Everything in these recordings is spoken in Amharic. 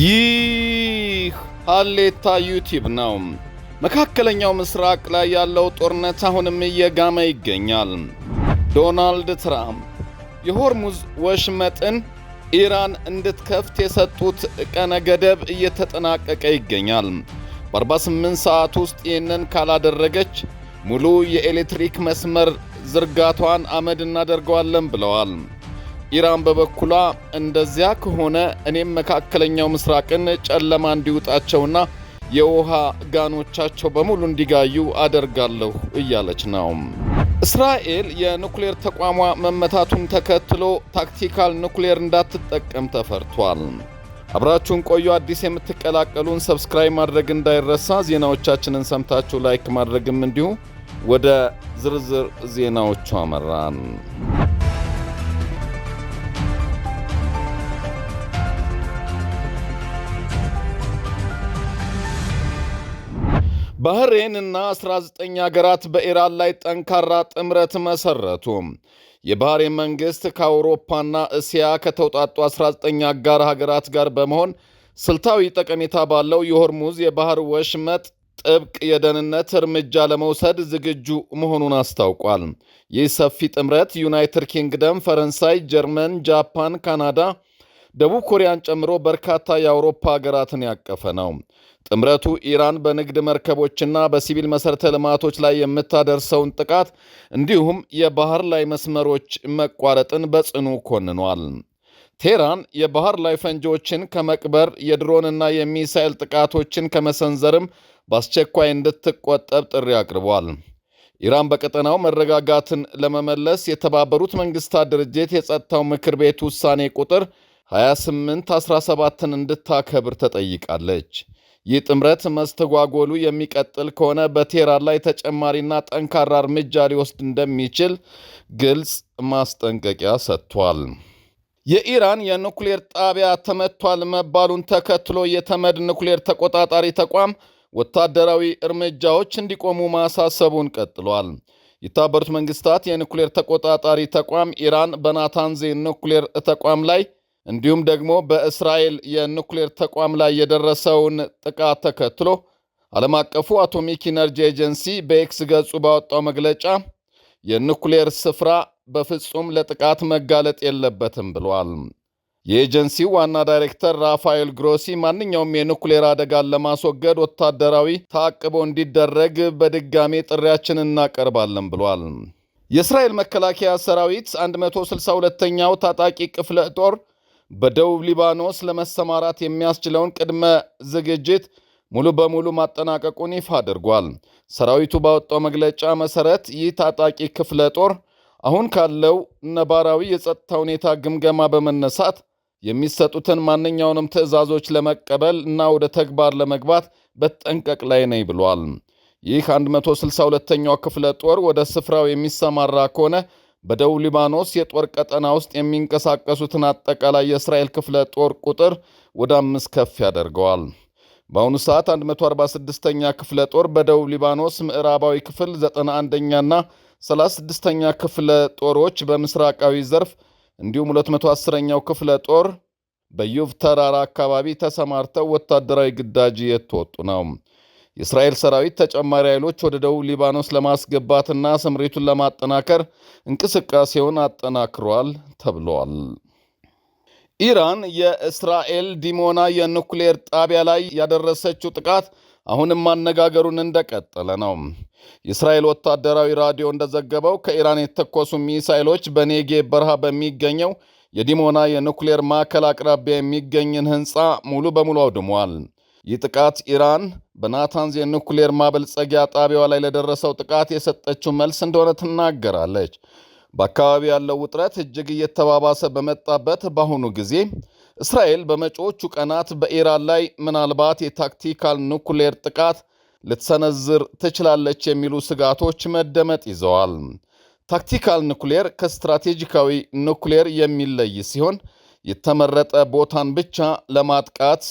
ይህ ሀሌታ ዩቲዩብ ነው። መካከለኛው ምስራቅ ላይ ያለው ጦርነት አሁንም እየጋመ ይገኛል። ዶናልድ ትራምፕ የሆርሙዝ ወሽመጥን ኢራን እንድትከፍት የሰጡት ቀነ ገደብ እየተጠናቀቀ ይገኛል። በ48 ሰዓት ውስጥ ይህንን ካላደረገች ሙሉ የኤሌክትሪክ መስመር ዝርጋቷን አመድ እናደርገዋለን ብለዋል። ኢራን በበኩሏ እንደዚያ ከሆነ እኔም መካከለኛው ምስራቅን ጨለማ እንዲውጣቸውና የውሃ ጋኖቻቸው በሙሉ እንዲጋዩ አደርጋለሁ እያለች ነው። እስራኤል የኑክሌር ተቋሟ መመታቱን ተከትሎ ታክቲካል ኑክሌር እንዳትጠቀም ተፈርቷል። አብራችሁን ቆዩ። አዲስ የምትቀላቀሉን ሰብስክራይብ ማድረግ እንዳይረሳ። ዜናዎቻችንን ሰምታችሁ ላይክ ማድረግም እንዲሁ። ወደ ዝርዝር ዜናዎቹ አመራን። ባህሬን እና 19 ሀገራት በኢራን ላይ ጠንካራ ጥምረት መሰረቱ። የባህሬን መንግስት ከአውሮፓና እስያ ከተውጣጡ 19 አጋር ሀገራት ጋር በመሆን ስልታዊ ጠቀሜታ ባለው የሆርሙዝ የባህር ወሽመጥ ጥብቅ የደህንነት እርምጃ ለመውሰድ ዝግጁ መሆኑን አስታውቋል። ይህ ሰፊ ጥምረት ዩናይትድ ኪንግደም፣ ፈረንሳይ፣ ጀርመን፣ ጃፓን፣ ካናዳ፣ ደቡብ ኮሪያን ጨምሮ በርካታ የአውሮፓ ሀገራትን ያቀፈ ነው። ጥምረቱ ኢራን በንግድ መርከቦችና በሲቪል መሠረተ ልማቶች ላይ የምታደርሰውን ጥቃት እንዲሁም የባህር ላይ መስመሮች መቋረጥን በጽኑ ኮንኗል። ቴህራን የባህር ላይ ፈንጂዎችን ከመቅበር የድሮንና የሚሳኤል ጥቃቶችን ከመሰንዘርም በአስቸኳይ እንድትቆጠብ ጥሪ አቅርቧል። ኢራን በቀጠናው መረጋጋትን ለመመለስ የተባበሩት መንግስታት ድርጅት የጸጥታው ምክር ቤት ውሳኔ ቁጥር 2817ን እንድታከብር ተጠይቃለች። ይህ ጥምረት መስተጓጎሉ የሚቀጥል ከሆነ በቴህራን ላይ ተጨማሪና ጠንካራ እርምጃ ሊወስድ እንደሚችል ግልጽ ማስጠንቀቂያ ሰጥቷል። የኢራን የኑክሌር ጣቢያ ተመቷል መባሉን ተከትሎ የተመድ ኑክሌር ተቆጣጣሪ ተቋም ወታደራዊ እርምጃዎች እንዲቆሙ ማሳሰቡን ቀጥሏል። የተባበሩት መንግስታት የኑክሌር ተቆጣጣሪ ተቋም ኢራን በናታንዝ ኑክሌር ተቋም ላይ እንዲሁም ደግሞ በእስራኤል የኑክሌር ተቋም ላይ የደረሰውን ጥቃት ተከትሎ ዓለም አቀፉ አቶሚክ ኢነርጂ ኤጀንሲ በኤክስ ገጹ ባወጣው መግለጫ የኑክሌር ስፍራ በፍጹም ለጥቃት መጋለጥ የለበትም ብሏል። የኤጀንሲው ዋና ዳይሬክተር ራፋኤል ግሮሲ ማንኛውም የኑክሌር አደጋን ለማስወገድ ወታደራዊ ታቅቦ እንዲደረግ በድጋሜ ጥሪያችንን እናቀርባለን ብሏል። የእስራኤል መከላከያ ሰራዊት 162ኛው ታጣቂ ክፍለ ጦር በደቡብ ሊባኖስ ለመሰማራት የሚያስችለውን ቅድመ ዝግጅት ሙሉ በሙሉ ማጠናቀቁን ይፋ አድርጓል። ሰራዊቱ ባወጣው መግለጫ መሰረት ይህ ታጣቂ ክፍለ ጦር አሁን ካለው ነባራዊ የጸጥታ ሁኔታ ግምገማ በመነሳት የሚሰጡትን ማንኛውንም ትዕዛዞች ለመቀበል እና ወደ ተግባር ለመግባት በተጠንቀቅ ላይ ነኝ ብሏል። ይህ 162ኛው ክፍለ ጦር ወደ ስፍራው የሚሰማራ ከሆነ በደቡብ ሊባኖስ የጦር ቀጠና ውስጥ የሚንቀሳቀሱትን አጠቃላይ የእስራኤል ክፍለ ጦር ቁጥር ወደ 5 ከፍ ያደርገዋል። በአሁኑ ሰዓት 146ኛ ክፍለ ጦር በደቡብ ሊባኖስ ምዕራባዊ ክፍል 91ኛና 36ኛ ክፍለ ጦሮች በምስራቃዊ ዘርፍ እንዲሁም 210ኛው ክፍለ ጦር በዩቭ ተራራ አካባቢ ተሰማርተው ወታደራዊ ግዳጅ የተወጡ ነው። የእስራኤል ሰራዊት ተጨማሪ ኃይሎች ወደ ደቡብ ሊባኖስ ለማስገባትና ስምሪቱን ለማጠናከር እንቅስቃሴውን አጠናክሯል ተብሏል። ኢራን የእስራኤል ዲሞና የኑክሌር ጣቢያ ላይ ያደረሰችው ጥቃት አሁንም ማነጋገሩን እንደቀጠለ ነው። የእስራኤል ወታደራዊ ራዲዮ እንደዘገበው ከኢራን የተተኮሱ ሚሳይሎች በኔጌቭ በረሃ በሚገኘው የዲሞና የኑክሌር ማዕከል አቅራቢያ የሚገኝን ሕንፃ ሙሉ በሙሉ አውድሟል። ይህ ጥቃት ኢራን በናታንዝ የኑክሌር ማበልጸጊያ ጣቢያዋ ላይ ለደረሰው ጥቃት የሰጠችው መልስ እንደሆነ ትናገራለች። በአካባቢ ያለው ውጥረት እጅግ እየተባባሰ በመጣበት በአሁኑ ጊዜ እስራኤል በመጪዎቹ ቀናት በኢራን ላይ ምናልባት የታክቲካል ኑክሌር ጥቃት ልትሰነዝር ትችላለች የሚሉ ስጋቶች መደመጥ ይዘዋል። ታክቲካል ኑክሌር ከስትራቴጂካዊ ኑክሌር የሚለይ ሲሆን የተመረጠ ቦታን ብቻ ለማጥቃት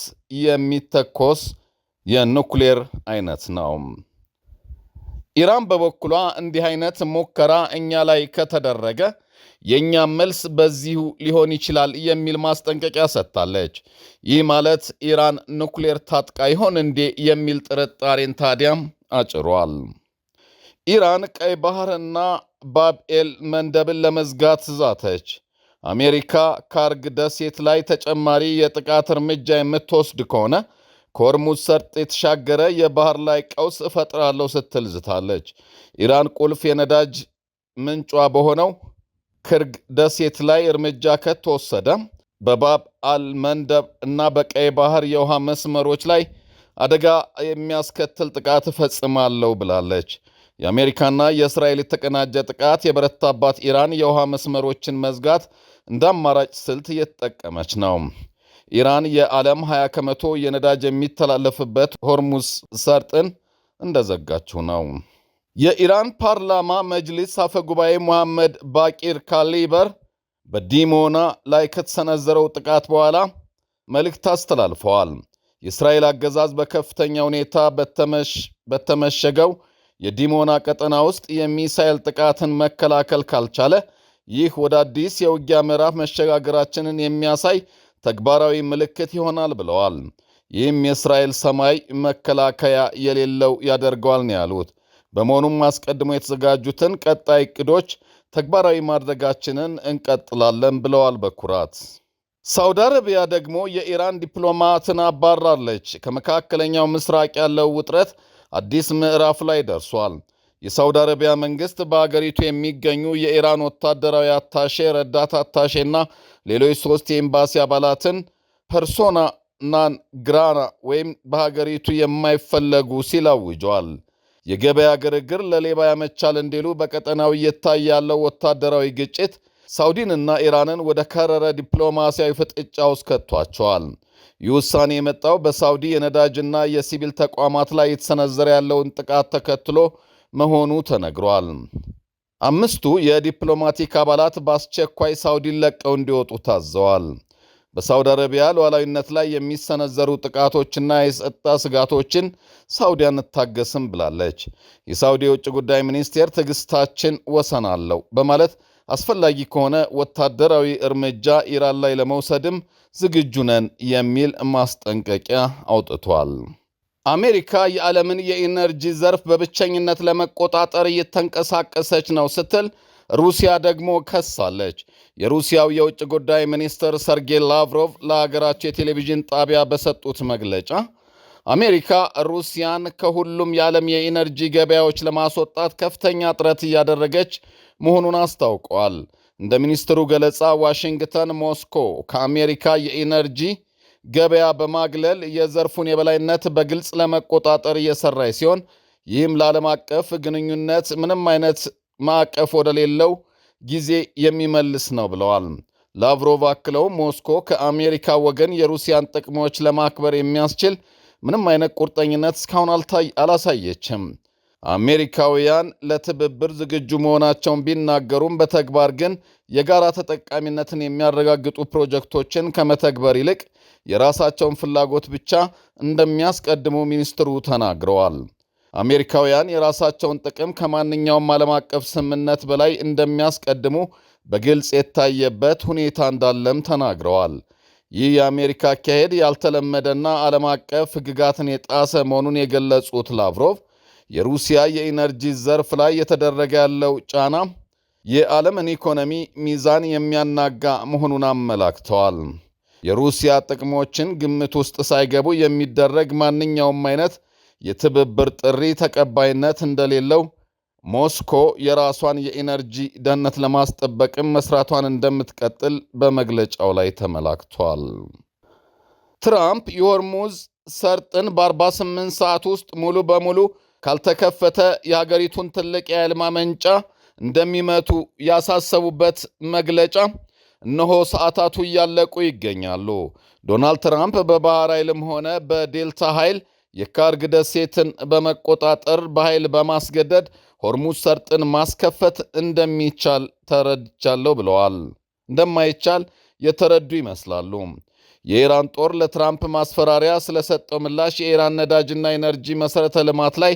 የሚተኮስ የኑክሌር አይነት ነው። ኢራን በበኩሏ እንዲህ አይነት ሙከራ እኛ ላይ ከተደረገ የእኛም መልስ በዚሁ ሊሆን ይችላል የሚል ማስጠንቀቂያ ሰጥታለች። ይህ ማለት ኢራን ኑክሌር ታጥቃ ይሆን እንዴ የሚል ጥርጣሬን ታዲያም አጭሯል። ኢራን ቀይ ባህርና ባብኤል መንደብን ለመዝጋት ዛተች። አሜሪካ ካርግ ደሴት ላይ ተጨማሪ የጥቃት እርምጃ የምትወስድ ከሆነ ከሆርሙዝ ሰርጥ የተሻገረ የባህር ላይ ቀውስ እፈጥራለሁ ስትል ዝታለች። ኢራን ቁልፍ የነዳጅ ምንጯ በሆነው ክርግ ደሴት ላይ እርምጃ ከተወሰደ በባብ አል መንደብ እና በቀይ ባህር የውሃ መስመሮች ላይ አደጋ የሚያስከትል ጥቃት እፈጽማለሁ ብላለች። የአሜሪካና የእስራኤል የተቀናጀ ጥቃት የበረታባት ኢራን የውሃ መስመሮችን መዝጋት እንደ አማራጭ ስልት እየተጠቀመች ነው። ኢራን የዓለም 20 ከመቶ የነዳጅ የሚተላለፍበት ሆርሙዝ ሰርጥን እንደዘጋችው ነው። የኢራን ፓርላማ መጅሊስ አፈጉባኤ ሙሐመድ ባቂር ካሊበር በዲሞና ላይ ከተሰነዘረው ጥቃት በኋላ መልእክት አስተላልፈዋል። የእስራኤል አገዛዝ በከፍተኛ ሁኔታ በተመሸገው የዲሞና ቀጠና ውስጥ የሚሳኤል ጥቃትን መከላከል ካልቻለ ይህ ወደ አዲስ የውጊያ ምዕራፍ መሸጋገራችንን የሚያሳይ ተግባራዊ ምልክት ይሆናል ብለዋል። ይህም የእስራኤል ሰማይ መከላከያ የሌለው ያደርገዋል ነው ያሉት። በመሆኑም አስቀድሞ የተዘጋጁትን ቀጣይ ዕቅዶች ተግባራዊ ማድረጋችንን እንቀጥላለን ብለዋል በኩራት። ሳውዲ አረቢያ ደግሞ የኢራን ዲፕሎማትን አባራለች። ከመካከለኛው ምስራቅ ያለው ውጥረት አዲስ ምዕራፍ ላይ ደርሷል። የሳውዲ አረቢያ መንግሥት በአገሪቱ የሚገኙ የኢራን ወታደራዊ አታሼ፣ ረዳት አታሼና ሌሎች 3 የኤምባሲ አባላትን ፐርሶና ናን ግራና ወይም በሀገሪቱ የማይፈለጉ ሲል አውጇል። የገበያ ግርግር ለሌባ ያመቻል እንዲሉ በቀጠናው እየታየ ያለው ወታደራዊ ግጭት ሳውዲንና ኢራንን ወደ ከረረ ዲፕሎማሲያዊ ፍጥጫ ውስጥ ከቷቸዋል። ይህ ውሳኔ የመጣው በሳውዲ የነዳጅና የሲቪል ተቋማት ላይ የተሰነዘረ ያለውን ጥቃት ተከትሎ መሆኑ ተነግሯል። 5ቱ የዲፕሎማቲክ አባላት በአስቸኳይ ሳውዲን ለቀው እንዲወጡ ታዘዋል። በሳውዲ አረቢያ ሉዓላዊነት ላይ የሚሰነዘሩ ጥቃቶችና የጸጥታ ስጋቶችን ሳውዲ አንታገስም ብላለች። የሳውዲ የውጭ ጉዳይ ሚኒስቴር ትዕግስታችን ወሰን አለው በማለት አስፈላጊ ከሆነ ወታደራዊ እርምጃ ኢራን ላይ ለመውሰድም ዝግጁ ነን የሚል ማስጠንቀቂያ አውጥቷል። አሜሪካ የዓለምን የኢነርጂ ዘርፍ በብቸኝነት ለመቆጣጠር እየተንቀሳቀሰች ነው ስትል ሩሲያ ደግሞ ከሳለች። የሩሲያው የውጭ ጉዳይ ሚኒስትር ሰርጌይ ላቭሮቭ ለሀገራቸው የቴሌቪዥን ጣቢያ በሰጡት መግለጫ አሜሪካ ሩሲያን ከሁሉም የዓለም የኢነርጂ ገበያዎች ለማስወጣት ከፍተኛ ጥረት እያደረገች መሆኑን አስታውቀዋል። እንደ ሚኒስትሩ ገለጻ ዋሽንግተን ሞስኮ ከአሜሪካ የኢነርጂ ገበያ በማግለል የዘርፉን የበላይነት በግልጽ ለመቆጣጠር እየሰራች ሲሆን ይህም ለዓለም አቀፍ ግንኙነት ምንም አይነት ማዕቀፍ ወደሌለው ጊዜ የሚመልስ ነው ብለዋል። ላቭሮቭ አክለው ሞስኮ ከአሜሪካ ወገን የሩሲያን ጥቅሞች ለማክበር የሚያስችል ምንም አይነት ቁርጠኝነት እስካሁን አላሳየችም። አሜሪካውያን ለትብብር ዝግጁ መሆናቸውን ቢናገሩም በተግባር ግን የጋራ ተጠቃሚነትን የሚያረጋግጡ ፕሮጀክቶችን ከመተግበር ይልቅ የራሳቸውን ፍላጎት ብቻ እንደሚያስቀድሙ ሚኒስትሩ ተናግረዋል። አሜሪካውያን የራሳቸውን ጥቅም ከማንኛውም ዓለም አቀፍ ስምምነት በላይ እንደሚያስቀድሙ በግልጽ የታየበት ሁኔታ እንዳለም ተናግረዋል። ይህ የአሜሪካ አካሄድ ያልተለመደና ዓለም አቀፍ ሕግጋትን የጣሰ መሆኑን የገለጹት ላቭሮቭ የሩሲያ የኢነርጂ ዘርፍ ላይ የተደረገ ያለው ጫና የዓለምን ኢኮኖሚ ሚዛን የሚያናጋ መሆኑን አመላክተዋል። የሩሲያ ጥቅሞችን ግምት ውስጥ ሳይገቡ የሚደረግ ማንኛውም አይነት የትብብር ጥሪ ተቀባይነት እንደሌለው፣ ሞስኮ የራሷን የኢነርጂ ደህንነት ለማስጠበቅም መስራቷን እንደምትቀጥል በመግለጫው ላይ ተመላክቷል። ትራምፕ የሆርሙዝ ሰርጥን በ48 ሰዓት ውስጥ ሙሉ በሙሉ ካልተከፈተ የሀገሪቱን ትልቅ የኃይል ማመንጫ እንደሚመቱ ያሳሰቡበት መግለጫ እነሆ ሰዓታቱ እያለቁ ይገኛሉ። ዶናልድ ትራምፕ በባህር ኃይልም ሆነ በዴልታ ኃይል የካርግ ደሴትን በመቆጣጠር በኃይል በማስገደድ ሆርሙዝ ሰርጥን ማስከፈት እንደሚቻል ተረድቻለሁ ብለዋል። እንደማይቻል የተረዱ ይመስላሉ። የኢራን ጦር ለትራምፕ ማስፈራሪያ ስለሰጠው ምላሽ የኢራን ነዳጅና ኢነርጂ መሠረተ ልማት ላይ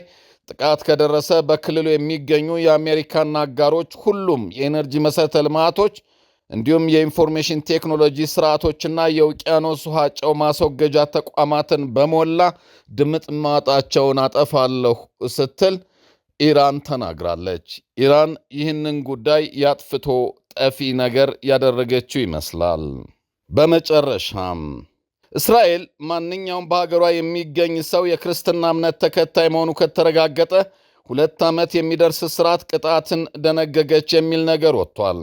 ጥቃት ከደረሰ በክልሉ የሚገኙ የአሜሪካና አጋሮች ሁሉም የኤነርጂ መሠረተ ልማቶች እንዲሁም የኢንፎርሜሽን ቴክኖሎጂ ስርዓቶችና የውቅያኖስ ውሃ ጨው ማስወገጃ ተቋማትን በሞላ ድምጥ ማጣቸውን አጠፋለሁ ስትል ኢራን ተናግራለች። ኢራን ይህንን ጉዳይ ያጥፍቶ ጠፊ ነገር ያደረገችው ይመስላል። በመጨረሻም እስራኤል ማንኛውም በሀገሯ የሚገኝ ሰው የክርስትና እምነት ተከታይ መሆኑ ከተረጋገጠ 2 ዓመት የሚደርስ እስራት ቅጣትን ደነገገች የሚል ነገር ወጥቷል።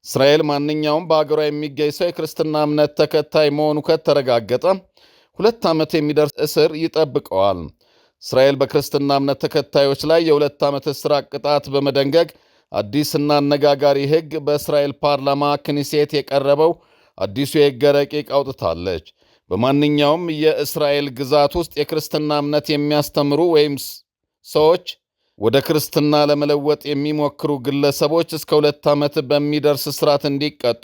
እስራኤል ማንኛውም በሀገሯ የሚገኝ ሰው የክርስትና እምነት ተከታይ መሆኑ ከተረጋገጠ 2 ዓመት የሚደርስ እስር ይጠብቀዋል። እስራኤል በክርስትና እምነት ተከታዮች ላይ የ2 ዓመት እስራት ቅጣት በመደንገግ አዲስና አነጋጋሪ ሕግ በእስራኤል ፓርላማ ክኒሴት የቀረበው አዲሱ የሕግ ረቂቅ አውጥታለች። በማንኛውም የእስራኤል ግዛት ውስጥ የክርስትና እምነት የሚያስተምሩ ወይም ሰዎች ወደ ክርስትና ለመለወጥ የሚሞክሩ ግለሰቦች እስከ 2 ዓመት በሚደርስ እስራት እንዲቀጡ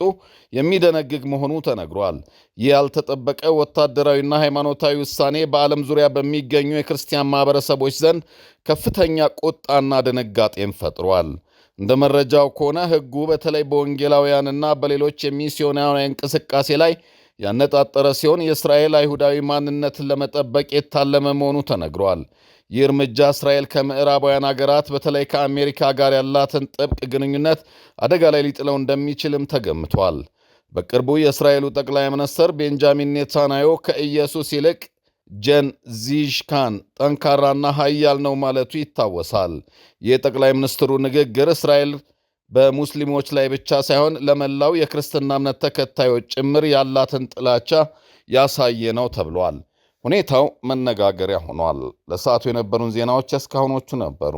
የሚደነግግ መሆኑ ተነግሯል። ይህ ያልተጠበቀ ወታደራዊና ሃይማኖታዊ ውሳኔ በዓለም ዙሪያ በሚገኙ የክርስቲያን ማኅበረሰቦች ዘንድ ከፍተኛ ቁጣና ድንጋጤን ፈጥሯል። እንደ መረጃው ከሆነ ሕጉ በተለይ በወንጌላውያንና በሌሎች የሚስዮናውያን እንቅስቃሴ ላይ ያነጣጠረ ሲሆን የእስራኤል አይሁዳዊ ማንነትን ለመጠበቅ የታለመ መሆኑ ተነግሯል። ይህ እርምጃ እስራኤል ከምዕራባውያን አገራት በተለይ ከአሜሪካ ጋር ያላትን ጥብቅ ግንኙነት አደጋ ላይ ሊጥለው እንደሚችልም ተገምቷል። በቅርቡ የእስራኤሉ ጠቅላይ ሚኒስትር ቤንጃሚን ኔታንያሁ ከኢየሱስ ይልቅ ጄንዚሽካን ጠንካራና ኃያል ነው ማለቱ ይታወሳል። የጠቅላይ ሚኒስትሩ ንግግር እስራኤል በሙስሊሞች ላይ ብቻ ሳይሆን ለመላው የክርስትና እምነት ተከታዮች ጭምር ያላትን ጥላቻ ያሳየ ነው ተብሏል። ሁኔታው መነጋገሪያ ሆኗል። ለሰዓቱ የነበሩን ዜናዎች እስካሁኖቹ ነበሩ።